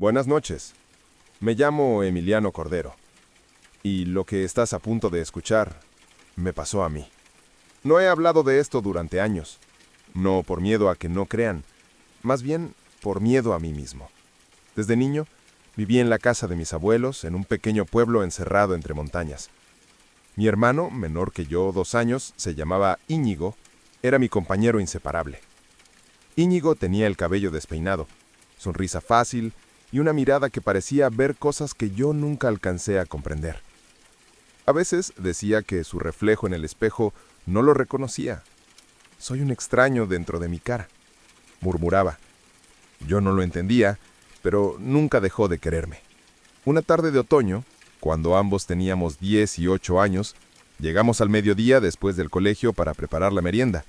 Buenas noches. Me llamo Emiliano Cordero. Y lo que estás a punto de escuchar me pasó a mí. No he hablado de esto durante años. No por miedo a que no crean, más bien por miedo a mí mismo. Desde niño, viví en la casa de mis abuelos, en un pequeño pueblo encerrado entre montañas. Mi hermano, menor que yo 2 años, se llamaba Íñigo, era mi compañero inseparable. Íñigo tenía el cabello despeinado, sonrisa fácil y una mirada que parecía ver cosas que yo nunca alcancé a comprender. A veces decía que su reflejo en el espejo no lo reconocía. Soy un extraño dentro de mi cara, murmuraba. Yo no lo entendía, pero nunca dejó de quererme. Una tarde de otoño, cuando ambos teníamos 10 y 8 años, llegamos al mediodía después del colegio para preparar la merienda.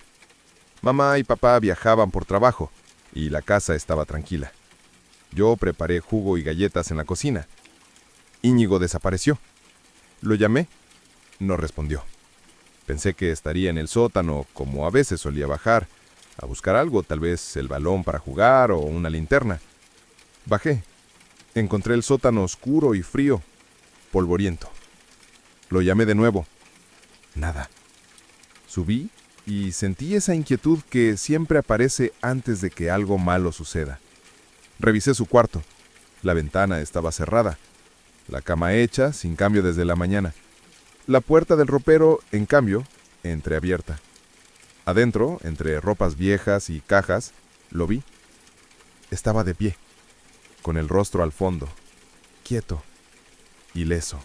Mamá y papá viajaban por trabajo y la casa estaba tranquila. Yo preparé jugo y galletas en la cocina. Íñigo desapareció. Lo llamé. No respondió. Pensé que estaría en el sótano, como a veces solía bajar, a buscar algo, tal vez el balón para jugar o una linterna. Bajé. Encontré el sótano oscuro y frío, polvoriento. Lo llamé de nuevo. Nada. Subí y sentí esa inquietud que siempre aparece antes de que algo malo suceda. Revisé su cuarto. La ventana estaba cerrada. La cama hecha, sin cambio desde la mañana. La puerta del ropero, en cambio, entreabierta. Adentro, entre ropas viejas y cajas, lo vi. Estaba de pie, con el rostro al fondo, quieto, ileso.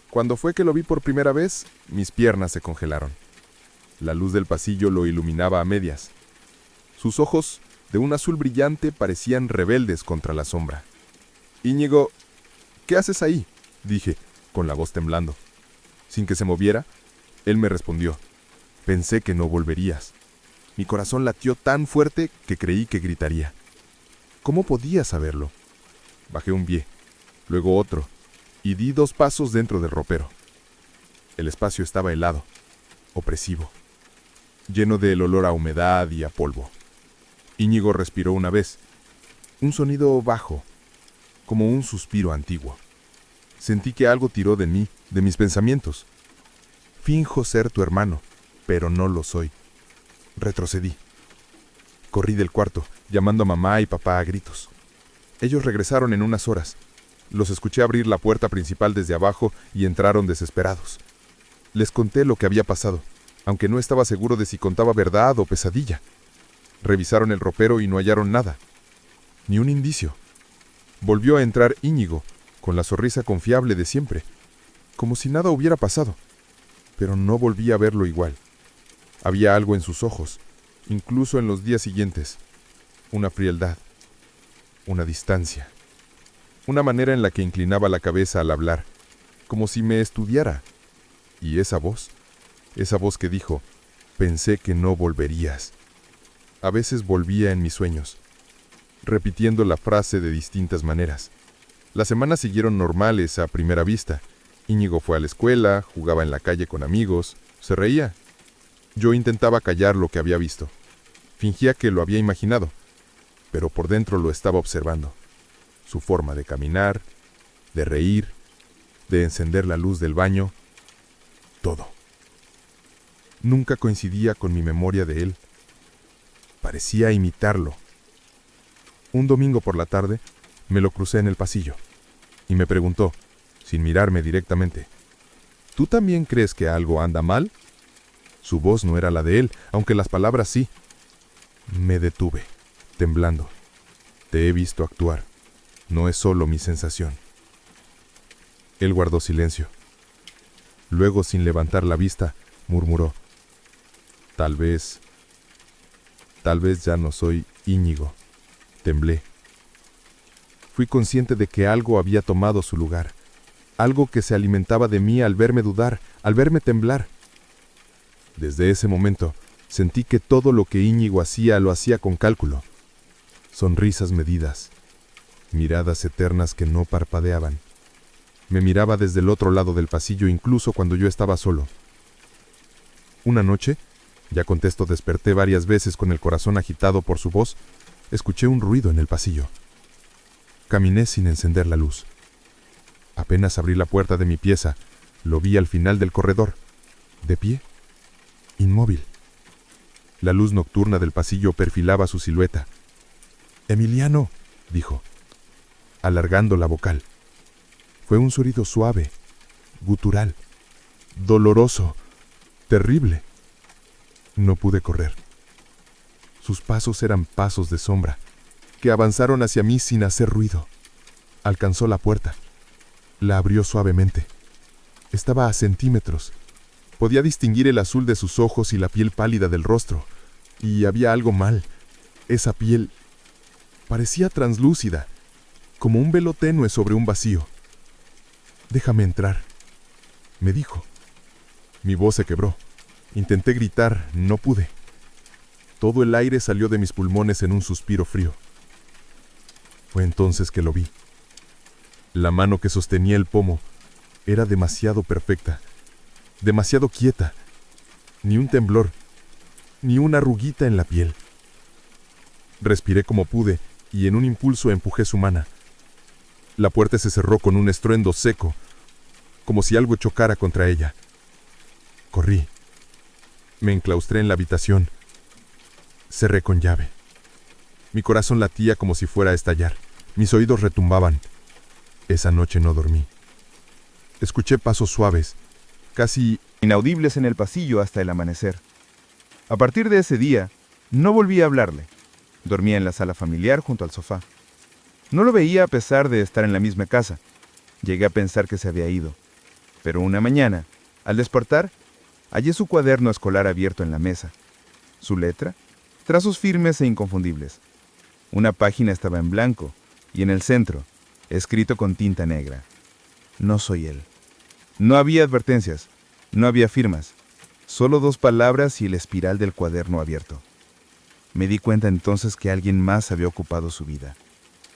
Cuando fue que lo vi por primera vez, mis piernas se congelaron. La luz del pasillo lo iluminaba a medias. Sus ojos, de un azul brillante, parecían rebeldes contra la sombra. Íñigo, ¿qué haces ahí?, dije, con la voz temblando. Sin que se moviera, él me respondió. Pensé que no volverías. Mi corazón latió tan fuerte que creí que gritaría. ¿Cómo podía saberlo? Bajé un pie, luego otro, y di 2 pasos dentro del ropero. El espacio estaba helado, opresivo, lleno del olor a humedad y a polvo. Íñigo respiró una vez, un sonido bajo, como un suspiro antiguo. Sentí que algo tiró de mí, de mis pensamientos. Finjo ser tu hermano, pero no lo soy. Retrocedí. Corrí del cuarto, llamando a mamá y papá a gritos. Ellos regresaron en unas horas. Los escuché abrir la puerta principal desde abajo y entraron desesperados. Les conté lo que había pasado, aunque no estaba seguro de si contaba verdad o pesadilla. Revisaron el ropero y no hallaron nada, ni un indicio. Volvió a entrar Íñigo, con la sonrisa confiable de siempre, como si nada hubiera pasado, pero no volví a verlo igual. Había algo en sus ojos, incluso en los días siguientes, una frialdad, una distancia, una manera en la que inclinaba la cabeza al hablar, como si me estudiara. Y esa voz que dijo, pensé que no volverías. A veces volvía en mis sueños, repitiendo la frase de distintas maneras. Las semanas siguieron normales a primera vista. Íñigo fue a la escuela, jugaba en la calle con amigos, se reía. Yo intentaba callar lo que había visto. Fingía que lo había imaginado, pero por dentro lo estaba observando. Su forma de caminar, de reír, de encender la luz del baño, todo. Nunca coincidía con mi memoria de él. Parecía imitarlo. Un domingo por la tarde, me lo crucé en el pasillo y me preguntó, sin mirarme directamente, ¿tú también crees que algo anda mal? Su voz no era la de él, aunque las palabras sí. Me detuve, temblando. Te he visto actuar. No es solo mi sensación. Él guardó silencio. Luego, sin levantar la vista, murmuró, Tal vez ya no soy Íñigo. Temblé. Fui consciente de que algo había tomado su lugar, algo que se alimentaba de mí al verme dudar, al verme temblar. Desde ese momento, sentí que todo lo que Íñigo hacía lo hacía con cálculo. Sonrisas medidas, miradas eternas que no parpadeaban. Me miraba desde el otro lado del pasillo incluso cuando yo estaba solo. Una noche, ya contesto, desperté varias veces con el corazón agitado por su voz, escuché un ruido en el pasillo. Caminé sin encender la luz. Apenas abrí la puerta de mi pieza, lo vi al final del corredor, de pie, inmóvil. La luz nocturna del pasillo perfilaba su silueta. «Emiliano», dijo, alargando la vocal. Fue un sonido suave, gutural, doloroso, terrible. No pude correr. Sus pasos eran pasos de sombra, que avanzaron hacia mí sin hacer ruido. Alcanzó la puerta. La abrió suavemente. Estaba a centímetros. Podía distinguir el azul de sus ojos y la piel pálida del rostro. Y había algo mal. Esa piel parecía translúcida, como un velo tenue sobre un vacío. «Déjame entrar», me dijo. Mi voz se quebró. Intenté gritar, no pude. Todo el aire salió de mis pulmones en un suspiro frío. Fue entonces que lo vi. La mano que sostenía el pomo era demasiado perfecta, demasiado quieta. Ni un temblor, ni una arruguita en la piel. Respiré como pude y en un impulso empujé su mano. La puerta se cerró con un estruendo seco, como si algo chocara contra ella. Corrí. Me enclaustré en la habitación. Cerré con llave. Mi corazón latía como si fuera a estallar. Mis oídos retumbaban. Esa noche no dormí. Escuché pasos suaves, casi inaudibles en el pasillo hasta el amanecer. A partir de ese día, no volví a hablarle. Dormía en la sala familiar junto al sofá. No lo veía a pesar de estar en la misma casa. Llegué a pensar que se había ido. Pero una mañana, al despertar, hallé su cuaderno escolar abierto en la mesa. Su letra, trazos firmes e inconfundibles. Una página estaba en blanco y en el centro, escrito con tinta negra: «No soy él». No había advertencias, no había firmas, solo 2 palabras y el espiral del cuaderno abierto. Me di cuenta entonces que alguien más había ocupado su vida.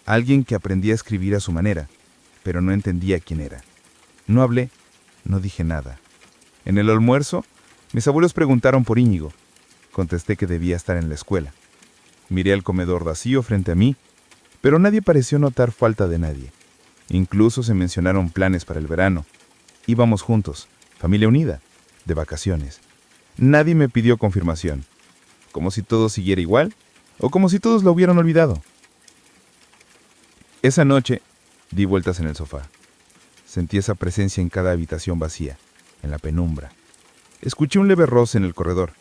Alguien que aprendía a escribir a su manera, pero no entendía quién era. No hablé, no dije nada. En el almuerzo, mis abuelos preguntaron por Íñigo. Contesté que debía estar en la escuela. Miré el comedor vacío frente a mí, pero nadie pareció notar falta de nadie. Incluso se mencionaron planes para el verano. Íbamos juntos, familia unida, de vacaciones. Nadie me pidió confirmación, como si todo siguiera igual o como si todos lo hubieran olvidado. Esa noche di vueltas en el sofá. Sentí esa presencia en cada habitación vacía, en la penumbra. Escuché un leve roce en el corredor,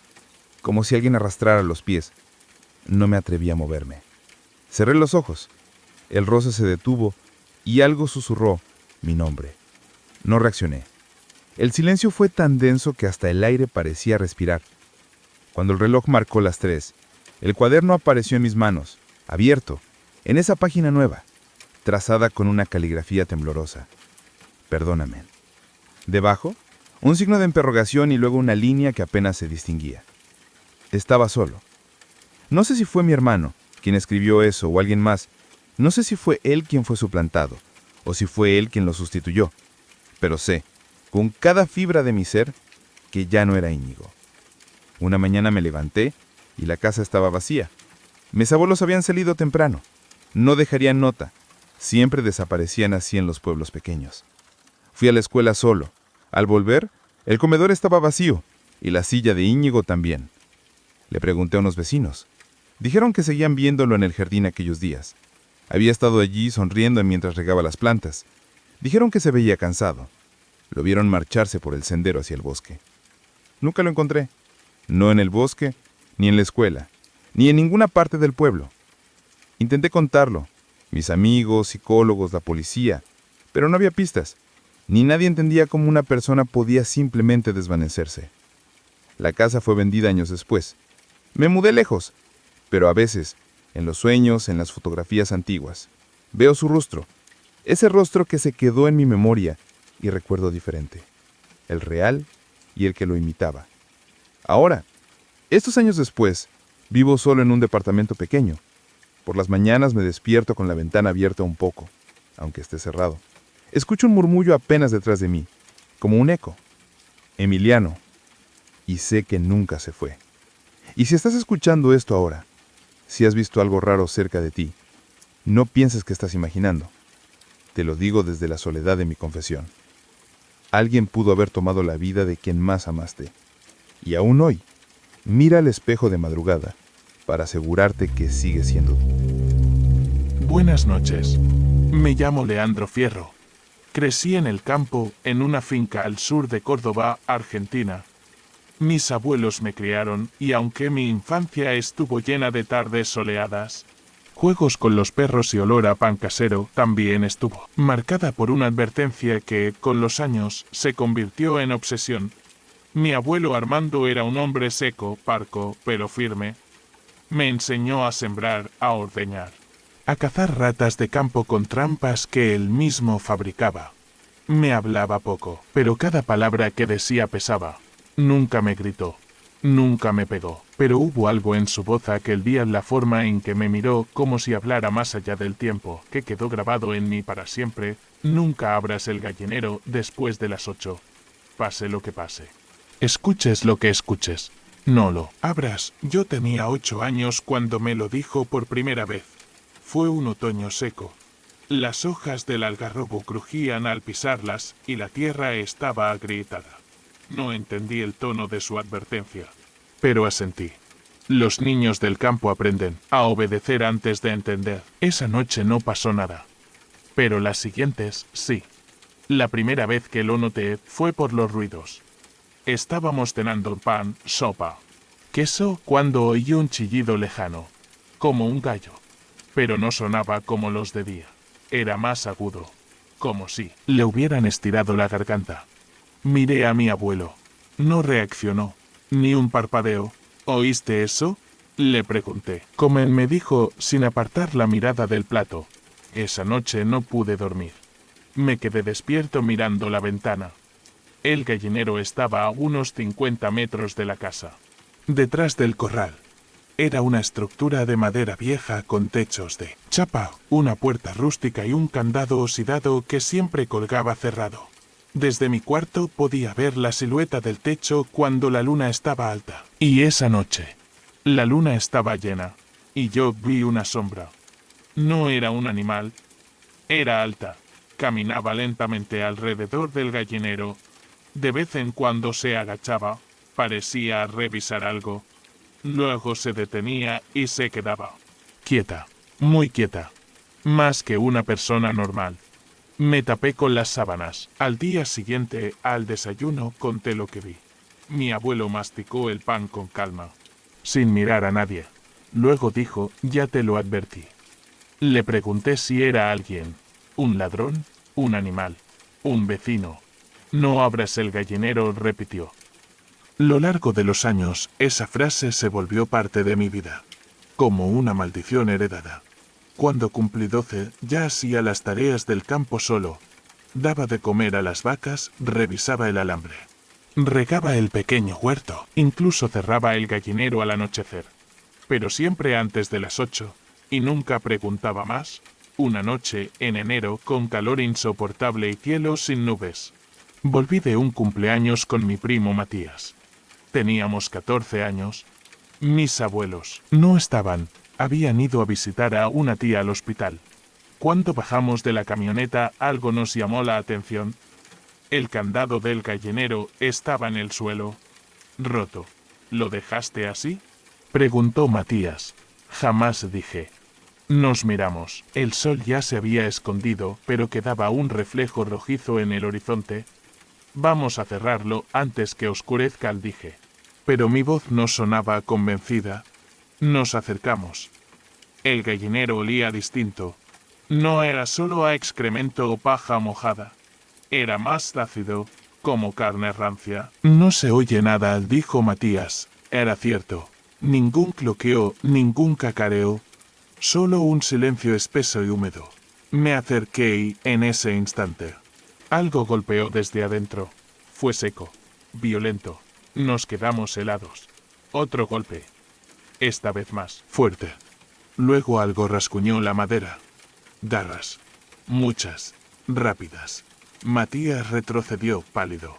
como si alguien arrastrara los pies. No me atreví a moverme. Cerré los ojos. El roce se detuvo y algo susurró mi nombre. No reaccioné. El silencio fue tan denso que hasta el aire parecía respirar. Cuando el reloj marcó las 3, el cuaderno apareció en mis manos, abierto, en esa página nueva, trazada con una caligrafía temblorosa. «Perdóname». Debajo, un signo de interrogación y luego una línea que apenas se distinguía. Estaba solo. No sé si fue mi hermano quien escribió eso o alguien más. No sé si fue él quien fue suplantado o si fue él quien lo sustituyó. Pero sé, con cada fibra de mi ser, que ya no era Íñigo. Una mañana me levanté y la casa estaba vacía. Mis abuelos habían salido temprano. No dejarían nota. Siempre desaparecían así en los pueblos pequeños. Fui a la escuela solo. Al volver, el comedor estaba vacío y la silla de Íñigo también. Le pregunté a unos vecinos. Dijeron que seguían viéndolo en el jardín aquellos días. Había estado allí sonriendo mientras regaba las plantas. Dijeron que se veía cansado. Lo vieron marcharse por el sendero hacia el bosque. Nunca lo encontré. No en el bosque, ni en la escuela, ni en ninguna parte del pueblo. Intenté contarlo. Mis amigos, psicólogos, la policía. Pero no había pistas. Ni nadie entendía cómo una persona podía simplemente desvanecerse. La casa fue vendida años después. Me mudé lejos, pero a veces, en los sueños, en las fotografías antiguas, veo su rostro, ese rostro que se quedó en mi memoria y recuerdo diferente, el real y el que lo imitaba. Ahora, estos años después, vivo solo en un departamento pequeño. Por las mañanas me despierto con la ventana abierta un poco, aunque esté cerrado. Escucho un murmullo apenas detrás de mí, como un eco. Emiliano. Y sé que nunca se fue. Y si estás escuchando esto ahora, si has visto algo raro cerca de ti, No pienses que estás imaginando. Te lo digo desde la soledad de mi confesión. Alguien pudo haber tomado la vida de quien más amaste. Y aún hoy, mira al espejo de madrugada para asegurarte que sigue siendo tú. Buenas noches. Me llamo Leandro Fierro. Crecí en el campo, en una finca al sur de Córdoba, Argentina. Mis abuelos me criaron y aunque mi infancia estuvo llena de tardes soleadas, juegos con los perros y olor a pan casero también estuvo, marcada por una advertencia que, con los años, se convirtió en obsesión. Mi abuelo Armando era un hombre seco, parco, pero firme. Me enseñó a sembrar, a ordeñar, a cazar ratas de campo con trampas que él mismo fabricaba. Me hablaba poco, pero cada palabra que decía pesaba. Nunca me gritó, nunca me pegó, pero hubo algo en su voz aquel día, en la forma en que me miró, como si hablara más allá del tiempo, que quedó grabado en mí para siempre. Nunca abras el gallinero después de las 8. Pase lo que pase. Escuches lo que escuches. No lo abras. Yo tenía 8 años cuando me lo dijo por primera vez. Fue un otoño seco. Las hojas del algarrobo crujían al pisarlas y la tierra estaba agrietada. No entendí el tono de su advertencia, pero asentí. Los niños del campo aprenden a obedecer antes de entender. Esa noche no pasó nada, pero las siguientes sí. La primera vez que lo noté fue por los ruidos. Estábamos cenando pan, sopa, queso cuando oí un chillido lejano, como un gallo, pero no sonaba como los de día. Era más agudo, como si le hubieran estirado la garganta. Miré a mi abuelo. No reaccionó, ni un parpadeo. ¿Oíste eso?, le pregunté. Como él me dijo, sin apartar la mirada del plato. Esa noche no pude dormir. Me quedé despierto mirando la ventana. El gallinero estaba a unos 50 metros de la casa, detrás del corral. Era una estructura de madera vieja con techos de chapa, una puerta rústica y un candado oxidado que siempre colgaba cerrado. Desde mi cuarto podía ver la silueta del techo cuando la luna estaba alta. Y esa noche, la luna estaba llena, y yo vi una sombra. No era un animal, era alta. Caminaba lentamente alrededor del gallinero. De vez en cuando se agachaba, parecía revisar algo. Luego se detenía y se quedaba. Quieta, muy quieta. Más que una persona normal. Me tapé con las sábanas. Al día siguiente, al desayuno, conté lo que vi. Mi abuelo masticó el pan con calma, sin mirar a nadie. Luego dijo, ya te lo advertí. Le pregunté si era alguien. ¿Un ladrón? ¿Un animal? ¿Un vecino? No abras el gallinero, repitió. Lo largo de los años, esa frase se volvió parte de mi vida, como una maldición heredada. Cuando cumplí 12, ya hacía las tareas del campo solo. Daba de comer a las vacas, revisaba el alambre. Regaba el pequeño huerto, incluso cerraba el gallinero al anochecer. Pero siempre antes de las 8, y nunca preguntaba más. Una noche, en enero, con calor insoportable y cielo sin nubes, volví de un cumpleaños con mi primo Matías. Teníamos 14 años. Mis abuelos no estaban. Habían ido a visitar a una tía al hospital. Cuando bajamos de la camioneta, algo nos llamó la atención. El candado del gallinero estaba en el suelo, roto. ¿Lo dejaste así?, preguntó Matías. Jamás, dije. Nos miramos. El sol ya se había escondido, pero quedaba un reflejo rojizo en el horizonte. Vamos a cerrarlo antes que oscurezca, dije. Pero mi voz no sonaba convencida. Nos acercamos. El gallinero olía distinto. No era solo a excremento o paja mojada. Era más ácido, como carne rancia. No se oye nada, dijo Matías. Era cierto. Ningún cloqueo, ningún cacareo. Solo un silencio espeso y húmedo. Me acerqué y, en ese instante, algo golpeó desde adentro. Fue seco, violento. Nos quedamos helados. Otro golpe. Esta vez más fuerte. Luego algo rasguñó la madera. Garras. Muchas. Rápidas. Matías retrocedió, pálido.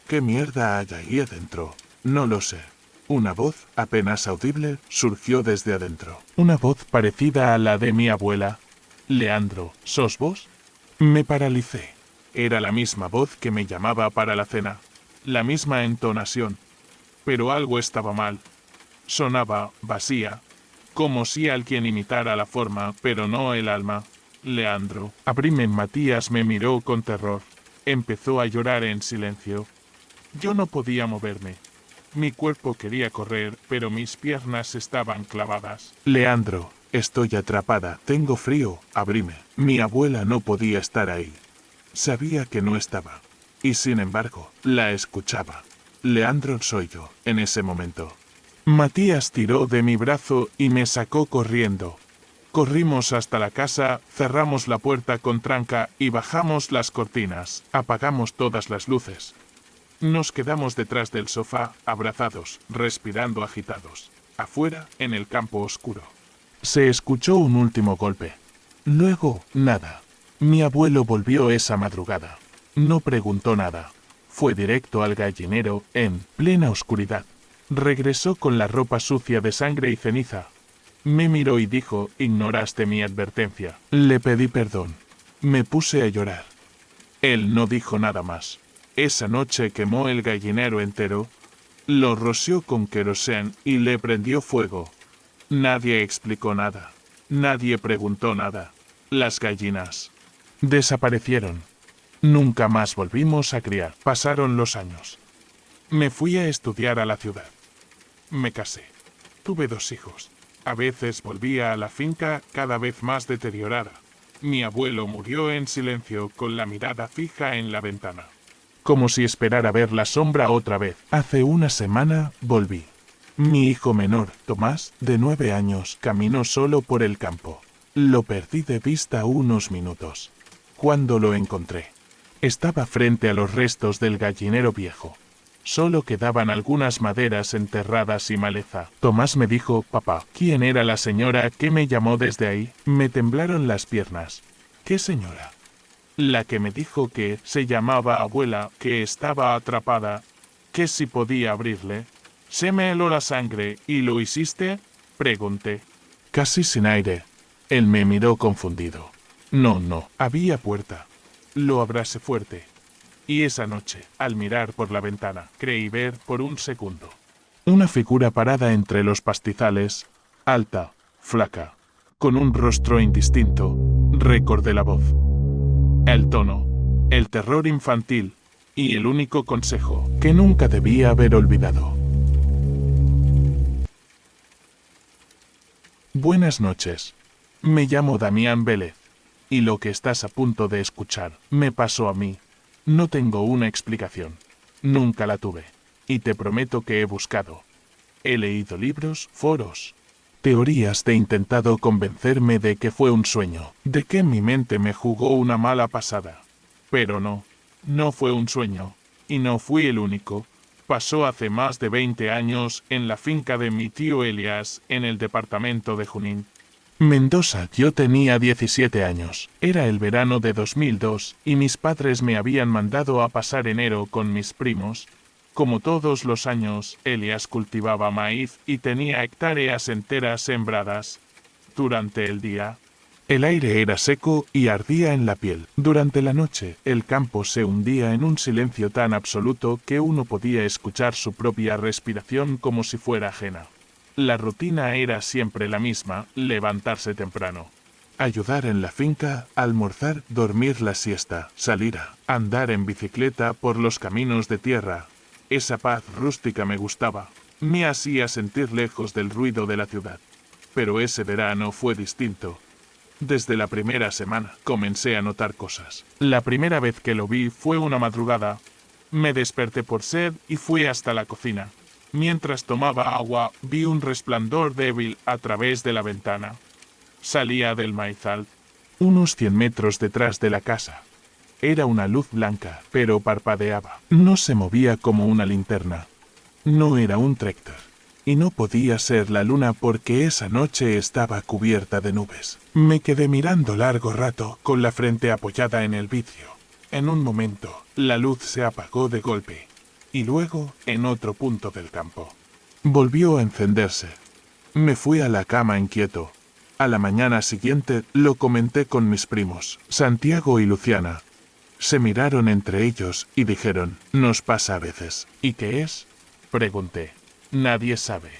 ¿Qué mierda hay ahí adentro? No lo sé. Una voz, apenas audible, surgió desde adentro. Una voz parecida a la de mi abuela. Leandro, ¿sos vos? Me paralicé. Era la misma voz que me llamaba para la cena, la misma entonación, pero algo estaba mal. Sonaba vacía, como si alguien imitara la forma, pero no el alma. Leandro. Abrime. Matías me miró con terror. Empezó a llorar en silencio. Yo no podía moverme. Mi cuerpo quería correr, pero mis piernas estaban clavadas. Leandro, estoy atrapada, tengo frío, abrime. Mi abuela no podía estar ahí. Sabía que no estaba. Y sin embargo, la escuchaba. Leandro soy yo, en ese momento. Matías tiró de mi brazo y me sacó corriendo. Corrimos hasta la casa, cerramos la puerta con tranca y bajamos las cortinas. Apagamos todas las luces. Nos quedamos detrás del sofá, abrazados, respirando agitados. Afuera, en el campo oscuro. Se escuchó un último golpe. Luego, nada. Mi abuelo volvió esa madrugada. No preguntó nada. Fue directo al gallinero, en plena oscuridad. Regresó con la ropa sucia de sangre y ceniza. Me miró y dijo, ignoraste mi advertencia. Le pedí perdón. Me puse a llorar. Él no dijo nada más. Esa noche quemó el gallinero entero, lo roció con querosén y le prendió fuego. Nadie explicó nada. Nadie preguntó nada. Las gallinas desaparecieron. Nunca más volvimos a criar. Pasaron los años. Me fui a estudiar a la ciudad. Me casé. Tuve 2 hijos. A veces volvía a la finca cada vez más deteriorada. Mi abuelo murió en silencio con la mirada fija en la ventana. Como si esperara ver la sombra otra vez. Hace una semana volví. Mi hijo menor, Tomás, de 9 años, caminó solo por el campo. Lo perdí de vista unos minutos. Cuando lo encontré, estaba frente a los restos del gallinero viejo. Solo quedaban algunas maderas enterradas y maleza. Tomás me dijo, papá, ¿quién era la señora que me llamó desde ahí? Me temblaron las piernas. ¿Qué señora? La que me dijo que se llamaba abuela, que estaba atrapada, que si podía abrirle. Se me heló la sangre. ¿Y lo hiciste? Pregunté. Casi sin aire. Él me miró confundido. No, había puerta. Lo abracé fuerte. Y esa noche, al mirar por la ventana, creí ver por un segundo una figura parada entre los pastizales, alta, flaca, con un rostro indistinto. Recordé la voz, el tono, el terror infantil y el único consejo que nunca debía haber olvidado. Buenas noches. Me llamo Damián Vélez, y lo que estás a punto de escuchar me pasó a mí. No tengo una explicación. Nunca la tuve. Y te prometo que he buscado. He leído libros, foros, teorías. He intentado convencerme de que fue un sueño, de que mi mente me jugó una mala pasada. Pero no fue un sueño. Y no fui el único. Pasó hace más de 20 años en la finca de mi tío Elias, en el departamento de Junín, Mendoza. Yo tenía 17 años. Era el verano de 2002 y mis padres me habían mandado a pasar enero con mis primos. Como todos los años, Elias cultivaba maíz y tenía hectáreas enteras sembradas. Durante el día, el aire era seco y ardía en la piel. Durante la noche, el campo se hundía en un silencio tan absoluto que uno podía escuchar su propia respiración como si fuera ajena. La rutina era siempre la misma: levantarse temprano, ayudar en la finca, almorzar, dormir la siesta, salir a andar en bicicleta por los caminos de tierra. Esa paz rústica me gustaba, me hacía sentir lejos del ruido de la ciudad. Pero ese verano fue distinto. Desde la primera semana comencé a notar cosas. La primera vez que lo vi fue una madrugada. Me desperté por sed y fui hasta la cocina. Mientras tomaba agua, vi un resplandor débil a través de la ventana. Salía del maizal, unos 100 metros detrás de la casa. Era una luz blanca, pero parpadeaba. No se movía como una linterna. No era un tractor. Y no podía ser la luna porque esa noche estaba cubierta de nubes. Me quedé mirando largo rato, con la frente apoyada en el vidrio. En un momento, la luz se apagó de golpe. Y luego, en otro punto del campo, volvió a encenderse. Me fui a la cama inquieto. A la mañana siguiente lo comenté con mis primos, Santiago y Luciana. Se miraron entre ellos y dijeron, nos pasa a veces. ¿Y qué es? Pregunté. Nadie sabe.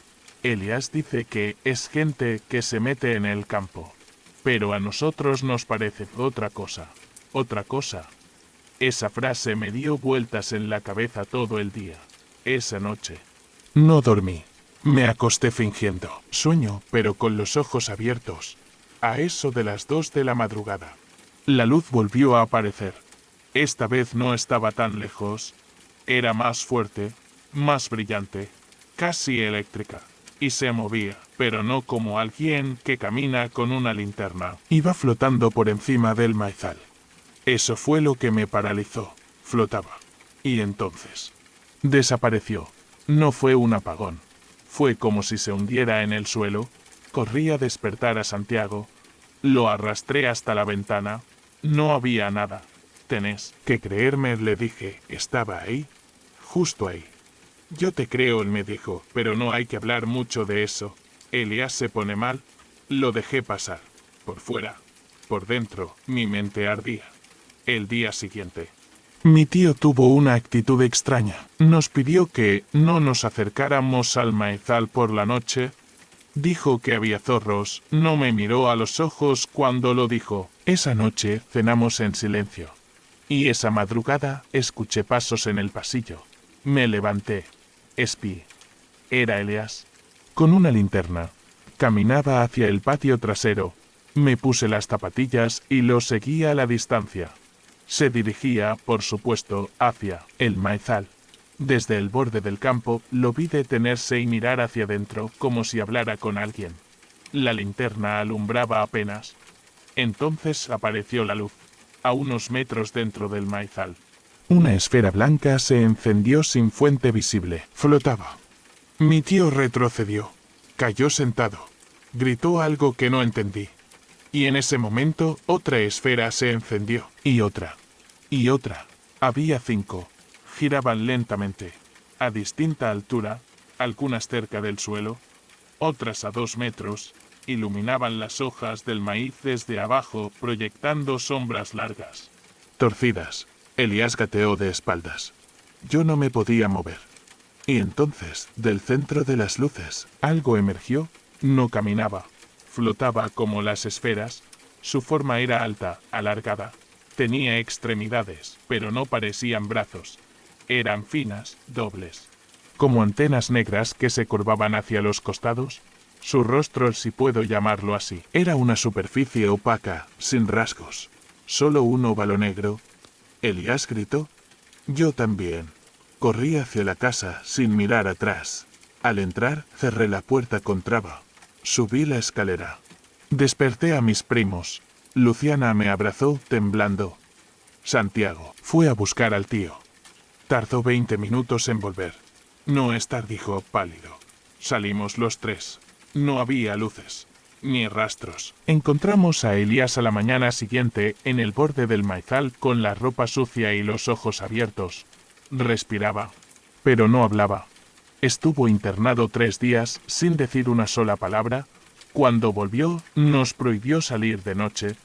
Elías dice que es gente que se mete en el campo. Pero a nosotros nos parece otra cosa. Otra cosa. Esa frase me dio vueltas en la cabeza todo el día. Esa noche. No dormí. Me acosté fingiendo sueño, pero con los ojos abiertos. A eso de las 2 de la madrugada. La luz volvió a aparecer. Esta vez no estaba tan lejos. Era más fuerte, más brillante, casi eléctrica. Y se movía, pero no como alguien que camina con una linterna. Iba flotando por encima del maizal. Eso fue lo que me paralizó. Flotaba. Y entonces desapareció. No fue un apagón. Fue como si se hundiera en el suelo. Corrí a despertar a Santiago. Lo arrastré hasta la ventana. No había nada. Tenés que creerme, le dije. Estaba ahí. Justo ahí. Yo te creo, él me dijo, pero no hay que hablar mucho de eso. Elías se pone mal. Lo dejé pasar. Por fuera. Por dentro, mi mente ardía. El día siguiente. Mi tío tuvo una actitud extraña. Nos pidió que no nos acercáramos al maizal por la noche. Dijo que había zorros. No me miró a los ojos cuando lo dijo. Esa noche cenamos en silencio. Y esa madrugada escuché pasos en el pasillo. Me levanté. Espié. Era Elías. Con una linterna. Caminaba hacia el patio trasero. Me puse las zapatillas y lo seguí a la distancia. Se dirigía, por supuesto, hacia el maizal. Desde el borde del campo lo vi detenerse y mirar hacia adentro como si hablara con alguien. La linterna alumbraba apenas. Entonces apareció la luz, a unos metros dentro del maizal. Una esfera blanca se encendió sin fuente visible. Flotaba. Mi tío retrocedió. Cayó sentado. Gritó algo que no entendí. Y en ese momento otra esfera se encendió. Y otra. Y otra. Había 5. Giraban lentamente. A distinta altura, algunas cerca del suelo, otras a 2 metros, iluminaban las hojas del maíz desde abajo, proyectando sombras largas. Torcidas. Elías gateó de espaldas. Yo no me podía mover. Y entonces, del centro de las luces, algo emergió. No caminaba. Flotaba como las esferas. Su forma era alta, alargada. Tenía extremidades, pero no parecían brazos. Eran finas, dobles. Como antenas negras que se curvaban hacia los costados. Su rostro, si puedo llamarlo así, era una superficie opaca, sin rasgos. Solo un óvalo negro. Elías gritó. Yo también. Corrí hacia la casa sin mirar atrás. Al entrar, cerré la puerta con traba. Subí la escalera. Desperté a mis primos. Luciana me abrazó, temblando. Santiago fue a buscar al tío. Tardó 20 minutos en volver. No estar, dijo, pálido. Salimos los 3. No había luces, ni rastros. Encontramos a Elías a la mañana siguiente en el borde del maizal con la ropa sucia y los ojos abiertos. Respiraba, pero no hablaba. Estuvo internado 3 días sin decir una sola palabra. Cuando volvió, nos prohibió salir de noche.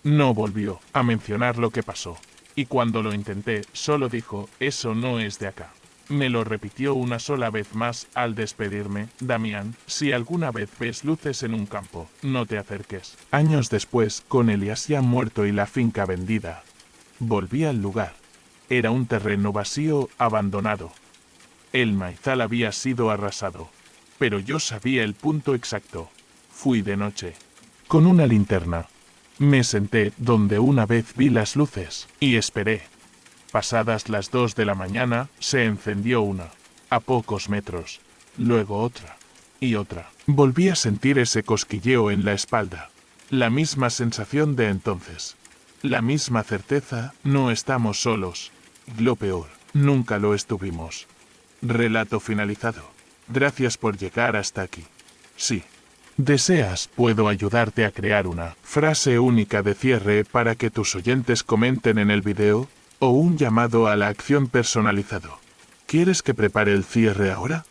No volvió a mencionar lo que pasó. Y cuando lo intenté, solo dijo, eso no es de acá. Me lo repitió una sola vez más al despedirme. Damián, si alguna vez ves luces en un campo, no te acerques. Años después, con Elías ya muerto y la finca vendida, volví al lugar. Era un terreno vacío, abandonado. El maizal había sido arrasado. Pero yo sabía el punto exacto. Fui de noche. Con una linterna. Me senté donde una vez vi las luces, y esperé. Pasadas las 2 de la mañana, se encendió una, a pocos metros, luego otra, y otra. Volví a sentir ese cosquilleo en la espalda. La misma sensación de entonces. La misma certeza, no estamos solos. Lo peor, nunca lo estuvimos. Relato finalizado. Gracias por llegar hasta aquí. Sí. ¿Deseas, puedo ayudarte a crear una frase única de cierre para que tus oyentes comenten en el video? ¿O un llamado a la acción personalizado? ¿Quieres que prepare el cierre ahora?